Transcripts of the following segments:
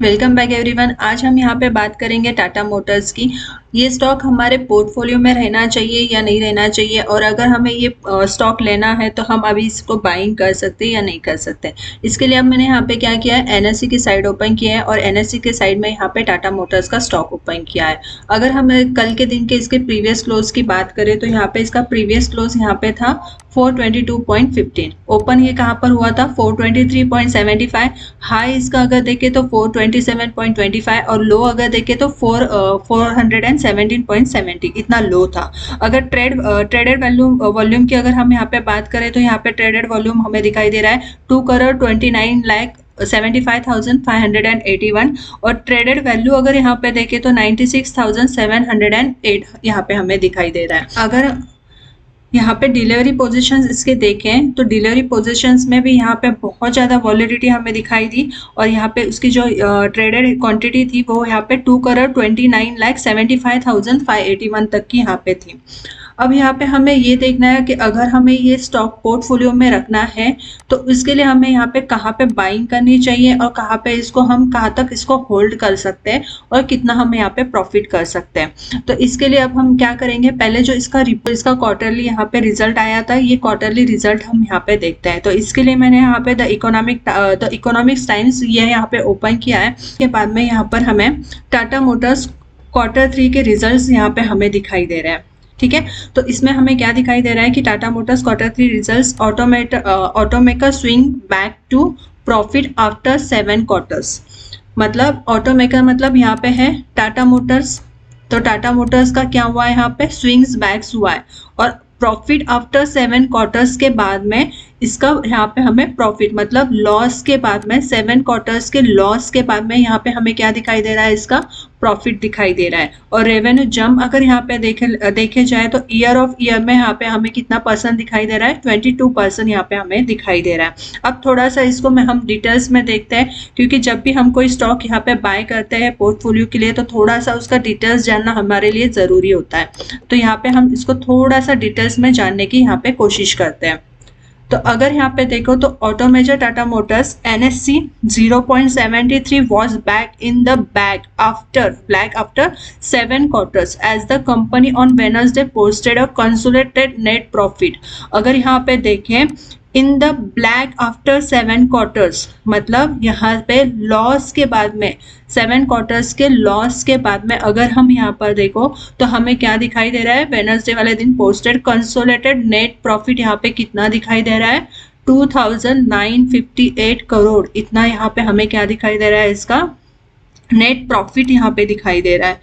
Welcome back everyone. आज हम यहाँ पे बात करेंगे टाटा मोटर्स की। ये स्टॉक हमारे पोर्टफोलियो में रहना चाहिए या नहीं रहना चाहिए, और अगर हमें ये स्टॉक लेना है तो हम अभी इसको बाइंग कर सकते हैं या नहीं कर सकते। इसके लिए अब मैंने यहाँ पे क्या किया है, एनएससी की साइड ओपन किया है और एनएससी के साइड में यहाँ पे टाटा मोटर्स का स्टॉक ओपन किया है। अगर हम कल के दिन के इसके प्रीवियस क्लोज की बात करें तो यहाँ पे इसका प्रीवियस क्लोज यहाँ पे था 422.15। ओपन ये कहाँ पर हुआ था, 423.75। हाई इसका अगर देखें तो 427.25 और लो अगर देखें तो 417.70। इतना लो था। अगर ट्रेडेड वॉल्यूम की अगर हम यहाँ पे बात करें तो यहाँ पे ट्रेडेड वॉल्यूम हमें दिखाई दे रहा है 2,29,75,581 और ट्रेडेड वैल्यू अगर यहाँ पे देखें तो 96,708 यहाँ पे हमें दिखाई दे रहा है। अगर यहाँ पे डिलीवरी पोजीशंस इसके देखें तो डिलीवरी पोजीशंस में भी यहाँ पे बहुत ज़्यादा वॉलिडिटी हमें दिखाई दी और यहाँ पे उसकी जो ट्रेडेड क्वांटिटी थी वो यहाँ पे 2,29,75,581 तक की यहाँ पे थी। अब यहाँ पे हमें ये देखना है कि अगर हमें ये स्टॉक पोर्टफोलियो में रखना है तो इसके लिए हमें यहाँ पे कहाँ पे बाइंग करनी चाहिए और कहाँ पे इसको हम कहाँ तक इसको होल्ड कर सकते हैं और कितना हम यहाँ पे प्रॉफिट कर सकते हैं। तो इसके लिए अब हम क्या करेंगे, पहले जो इसका क्वार्टरली यहाँ पे रिजल्ट आया था, ये क्वार्टरली रिजल्ट हम यहाँ पे देखते हैं। तो इसके लिए मैंने यहाँ पे द इकोनॉमिक्स टाइम्स ये यहाँ पे ओपन किया है। के बाद में यहाँ पर हमें टाटा मोटर्स Q3 के रिजल्ट यहाँ पे हमें दिखाई दे रहे हैं। ठीक है, तो इसमें हमें क्या दिखाई दे रहा है कि Tata Motors Q3 results automaker swing back to profit after 7 quarters. मतलब ऑटोमेकर मतलब यहाँ पे है टाटा मोटर्स, तो टाटा मोटर्स का क्या हुआ है, यहाँ पे स्विंग्स बैक्स हुआ है और प्रॉफिट आफ्टर 7 क्वार्टर्स के बाद में इसका यहाँ पे हमें प्रॉफिट मतलब लॉस के बाद में 7 क्वार्टर्स के लॉस के बाद में यहाँ पे हमें क्या दिखाई दे रहा है, इसका प्रॉफिट दिखाई दे रहा है। और रेवेन्यू जंप अगर यहाँ पे देखे जाए तो ईयर ऑफ ईयर में यहाँ पे हमें कितना परसेंट दिखाई दे रहा है, 22% यहाँ पे हमें दिखाई दे रहा है। अब थोड़ा सा इसको हम डिटेल्स में देखते हैं, क्योंकि जब भी हम कोई स्टॉक यहाँ पे बाय करते हैं पोर्टफोलियो के लिए तो थोड़ा सा उसका डिटेल्स जानना हमारे लिए जरूरी होता है। तो यहाँ पे हम इसको थोड़ा सा डिटेल्स में जानने की यहाँ पे कोशिश करते हैं। तो अगर यहाँ पे देखो तो ऑटोमेजर Tata Motors NSE 0.73 was back in the black after 7 quarters as the company on Wednesday posted a consolidated net profit। अगर यहाँ पे देखें in the black after 7 quarters मतलब यहाँ पे लॉस के बाद में 7 क्वार्टर्स के लॉस के बाद में अगर हम यहाँ पर देखो तो हमें क्या दिखाई दे रहा है, वेडनेसडे वाले दिन पोस्टेड कंसोलिडेटेड नेट प्रॉफिट यहाँ पे कितना दिखाई दे रहा है, 2,958 करोड़। इतना यहाँ पे हमें क्या दिखाई दे रहा है, इसका नेट प्रॉफिट यहाँ पे दिखाई दे रहा है।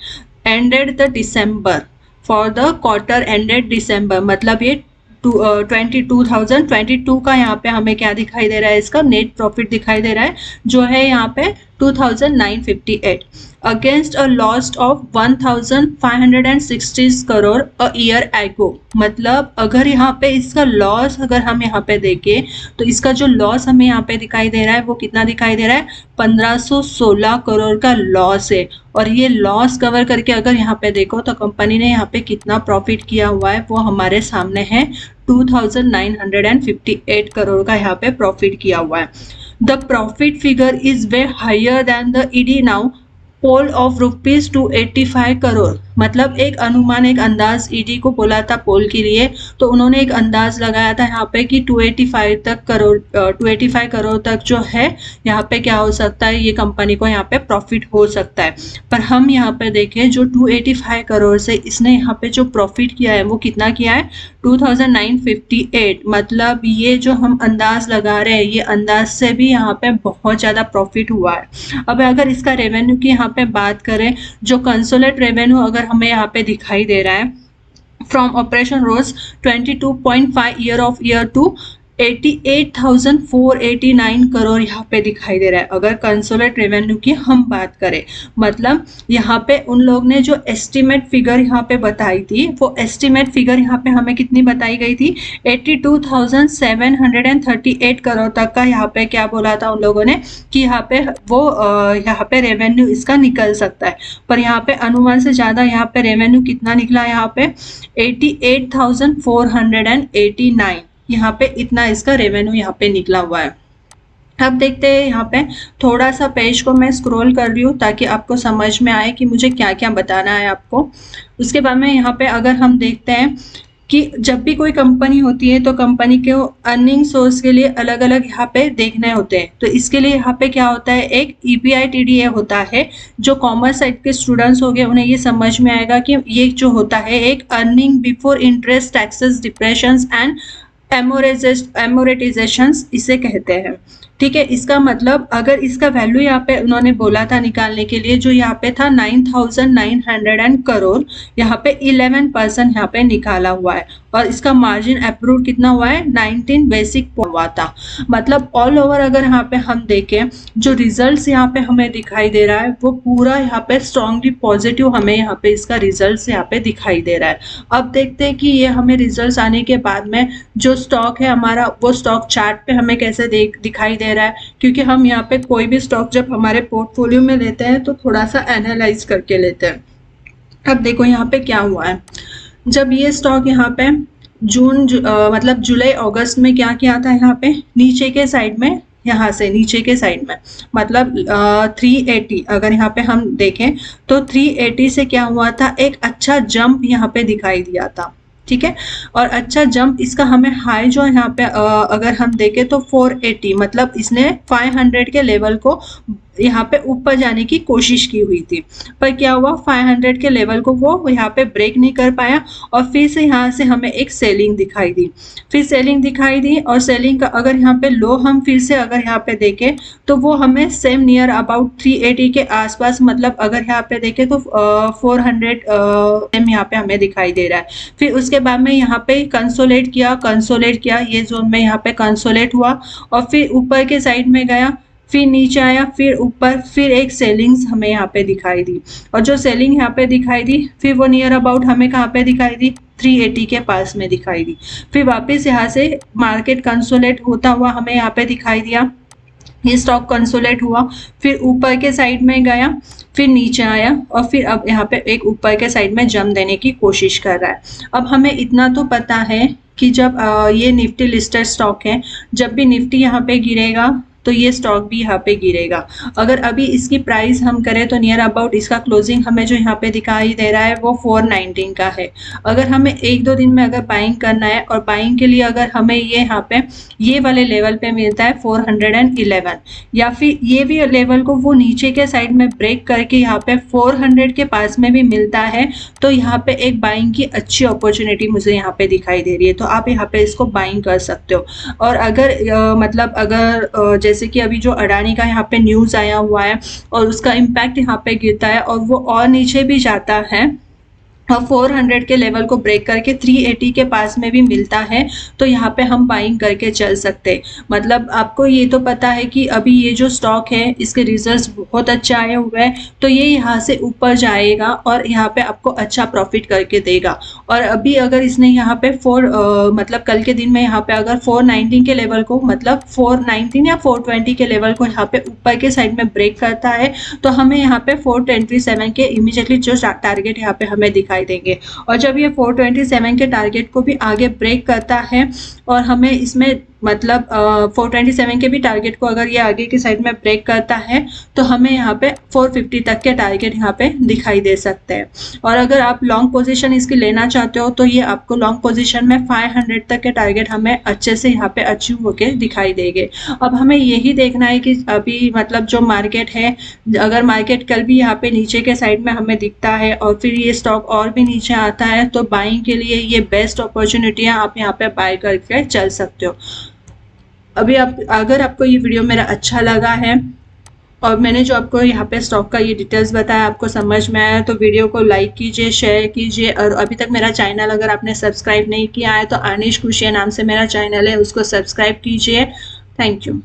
Ended the December for the quarter ended December मतलब ये 2022 का यहाँ पे हमें क्या दिखाई दे रहा है, इसका नेट प्रॉफिट दिखाई दे रहा है जो है यहाँ पे 2,958 against a loss of 1,560 crore a year ago. मतलब अगर यहाँ पे इसका लॉस अगर हम यहाँ पे देखें तो इसका जो लॉस हमें यहाँ पे दिखाई दे रहा है वो कितना दिखाई दे रहा है, 1,516 करोड़ का लॉस है। और ये लॉस कवर करके अगर यहाँ पे देखो तो कंपनी ने यहाँ पे कितना प्रॉफिट किया हुआ है वो हमारे सामने है, 2,958 करोड़ का यहाँ पे प्रॉफिट किया हुआ है। The profit figure is way higher than the ET now poll of ₹285 crore. मतलब एक अनुमान एक अंदाज ईडी को बोला था पोल के लिए, तो उन्होंने एक अंदाज लगाया था यहाँ पे कि 285 करोड़ तक जो है यहाँ पे क्या हो सकता है, ये कंपनी को यहाँ पे प्रॉफिट हो सकता है। पर हम यहाँ पे देखें जो 285 करोड़ से इसने यहाँ पे जो प्रॉफिट किया है वो कितना किया है, 2,958। मतलब ये जो हम अंदाज लगा रहे हैं ये अंदाज से भी यहाँ पे बहुत ज़्यादा प्रॉफिट हुआ है। अब अगर इसका रेवेन्यू की यहाँ पे बात करें, जो कंसोलिडेटेड रेवेन्यू अगर हमें यहाँ पे दिखाई दे रहा है from operation rose 22.5 year of year to 88,489 crore यहाँ पे दिखाई दे रहा है। अगर कंसोलिडेटेड रेवेन्यू की हम बात करें मतलब यहाँ पे उन लोग ने जो एस्टिमेट फिगर यहाँ पे बताई थी वो एस्टिमेट फिगर यहाँ पे हमें कितनी बताई गई थी, 82,738 करोड़ तक का यहाँ पे क्या बोला था उन लोगों ने कि यहाँ पे वो यहाँ पे रेवेन्यू इसका निकल सकता है। पर यहाँ पे अनुमान से ज़्यादा यहाँ पे रेवेन्यू कितना निकला, यहाँ पे 88,489 यहाँ पे इतना इसका रेवेन्यू यहाँ पे निकला हुआ है। अब देखते हैं यहाँ पे, थोड़ा सा पेज को मैं स्क्रॉल कर रही हूँ ताकि आपको समझ में आए कि मुझे क्या क्या बताना है आपको। उसके बाद में यहाँ पे अगर हम देखते हैं कि जब भी कोई कंपनी होती है तो कंपनी के अर्निंग सोर्स के लिए अलग अलग यहाँ पे देखने होते हैं। तो इसके लिए यहाँ पे क्या होता है, एक ईपीआई टीडीए होता है। जो कॉमर्स साइड के स्टूडेंट्स हो गए उन्हें ये समझ में आएगा कि ये जो होता है एक earning before interest taxes depression and amortisations इसे कहते हैं। ठीक है, इसका मतलब अगर इसका वैल्यू यहाँ पे उन्होंने बोला था निकालने के लिए, जो यहाँ पे था 9,900 करोड़, यहाँ पे 11% यहाँ पे निकाला हुआ है। और इसका मार्जिन अप्रूव कितना हुआ है, 19 बेसिक हुआ था। मतलब ऑल ओवर अगर यहाँ पे हम देखें, जो रिजल्ट्स यहाँ पे हमें दिखाई दे रहा है वो पूरा यहाँ पे स्ट्रांगली पॉजिटिव हमें यहाँ पे इसका रिजल्ट्स यहाँ पे दिखाई दे रहा है। अब देखते हैं कि ये हमें रिजल्ट्स आने के बाद में जो स्टॉक है हमारा, वो स्टॉक चार्ट पे हमें कैसे दिखाई दे रहा है। क्योंकि हम यहाँ पे कोई भी स्टॉक जब हमारे पोर्टफोलियो में लेते हैं तो थोड़ा सा एनालाइज करके लेते हैं। अब देखो यहाँ पे क्या हुआ है, जब ये स्टॉक यहाँ पे मतलब जुलाई अगस्त में क्या किया था, यहाँ पे नीचे के साइड में, यहाँ से नीचे के साइड में मतलब 380, अगर यहाँ पे हम देखें तो 380 से क्या हुआ था, एक अच्छा जंप यहाँ पे दिखाई दिया था। ठीक है, और अच्छा जंप इसका हमें हाई जो यहाँ पे अगर हम देखें तो 480, मतलब इसने 500 के लेवल को यहाँ पे ऊपर जाने की कोशिश की हुई थी, पर क्या हुआ, 500 के लेवल को वो यहाँ पे ब्रेक नहीं कर पाया और फिर से यहाँ से हमें एक सेलिंग दिखाई दी। फिर सेलिंग दिखाई दी और सेलिंग का अगर यहाँ पे लो हम फिर से अगर यहाँ पे देखें तो वो हमें सेम नियर अबाउट 380 के आसपास, मतलब अगर यहाँ पे देखें तो 400 सेम यहाँ पे हमें दिखाई दे रहा है। फिर उसके बाद में यहाँ पे कंसोलेट किया, ये जोन में यहाँ पे कंसोलेट हुआ और फिर ऊपर के साइड में गया, फिर नीचे आया, फिर ऊपर, फिर एक सेलिंग्स हमें यहाँ पे दिखाई दी। और जो सेलिंग यहाँ पे दिखाई दी फिर वो नियर अबाउट हमें कहाँ पे दिखाई दी, 380 के पास में दिखाई दी। फिर वापस यहाँ से मार्केट कंसोलेट होता हुआ हमें यहाँ पे दिखाई दिया, ये स्टॉक कंसोलेट हुआ, फिर ऊपर के साइड में गया, फिर नीचे आया और फिर अब यहाँ पे एक ऊपर के साइड में जंप देने की कोशिश कर रहा है। अब हमें इतना तो पता है कि जब ये निफ्टी लिस्टेड स्टॉक है, जब भी निफ्टी यहाँ पे गिरेगा तो ये स्टॉक भी यहाँ पे गिरेगा। अगर अभी इसकी प्राइस हम करें तो नियर अबाउट इसका क्लोजिंग हमें जो यहाँ पे दिखाई दे रहा है वो 419 का है। अगर हमें 1-2 दिन में अगर बाइंग करना है और बाइंग के लिए अगर हमें ये यहाँ पे ये वाले लेवल पे मिलता है 411, या फिर ये भी लेवल को वो नीचे के साइड में ब्रेक करके यहाँ पे 400 के पास में भी मिलता है, तो यहाँ पे एक बाइंग की अच्छी अपॉर्चुनिटी मुझे यहाँ पे दिखाई दे रही है। तो आप यहाँ पे इसको बाइंग कर सकते हो। और अगर मतलब अगर जैसे कि अभी जो अडानी का यहाँ पे न्यूज़ आया हुआ है और उसका इम्पैक्ट यहाँ पे गिरता है और वो और नीचे भी जाता है और 400 के लेवल को ब्रेक करके 380 के पास में भी मिलता है, तो यहाँ पे हम बाइंग करके चल सकते हैं। मतलब आपको ये तो पता है कि अभी ये जो स्टॉक है इसके रिजल्ट्स बहुत अच्छे आए हुए हैं, तो ये यहाँ से ऊपर जाएगा और यहाँ पे आपको अच्छा प्रॉफिट करके देगा। और अभी अगर इसने यहाँ पे मतलब कल के दिन में यहाँ पे अगर 419 के लेवल को, मतलब 419 या 420 के लेवल को यहाँ पे ऊपर के साइड में ब्रेक करता है, तो हमें यहाँ पे 427 के इमीडिएटली जो टारगेट यहाँ पे हमें दिखाई देंगे। और जब ये 427 के टारगेट को भी आगे ब्रेक करता है और हमें इसमें मतलब 427 के भी टारगेट को अगर ये आगे की साइड में ब्रेक करता है तो हमें यहाँ पे 450 तक के टारगेट यहाँ पे दिखाई दे सकते हैं। और अगर आप लॉन्ग पोजीशन इसकी लेना चाहते हो तो ये आपको लॉन्ग पोजीशन में 500 तक के टारगेट हमें अच्छे से यहाँ पे अचीव होके दिखाई देंगे। अब हमें यही देखना है कि अभी मतलब जो मार्केट है, अगर मार्केट कल भी यहाँ पे नीचे के साइड में हमें दिखता है और फिर ये स्टॉक और भी नीचे आता है तो बाइंग के लिए ये बेस्ट अपॉर्चुनिटी है, आप यहाँ पे बाय करके चल सकते हो। अभी अगर आपको ये वीडियो मेरा अच्छा लगा है और मैंने जो आपको यहाँ पे स्टॉक का ये डिटेल्स बताया आपको समझ में आया, तो वीडियो को लाइक कीजिए, शेयर कीजिए। और अभी तक मेरा चैनल अगर आपने सब्सक्राइब नहीं किया है तो आनिश खुशिया नाम से मेरा चैनल है, उसको सब्सक्राइब कीजिए। Thank you.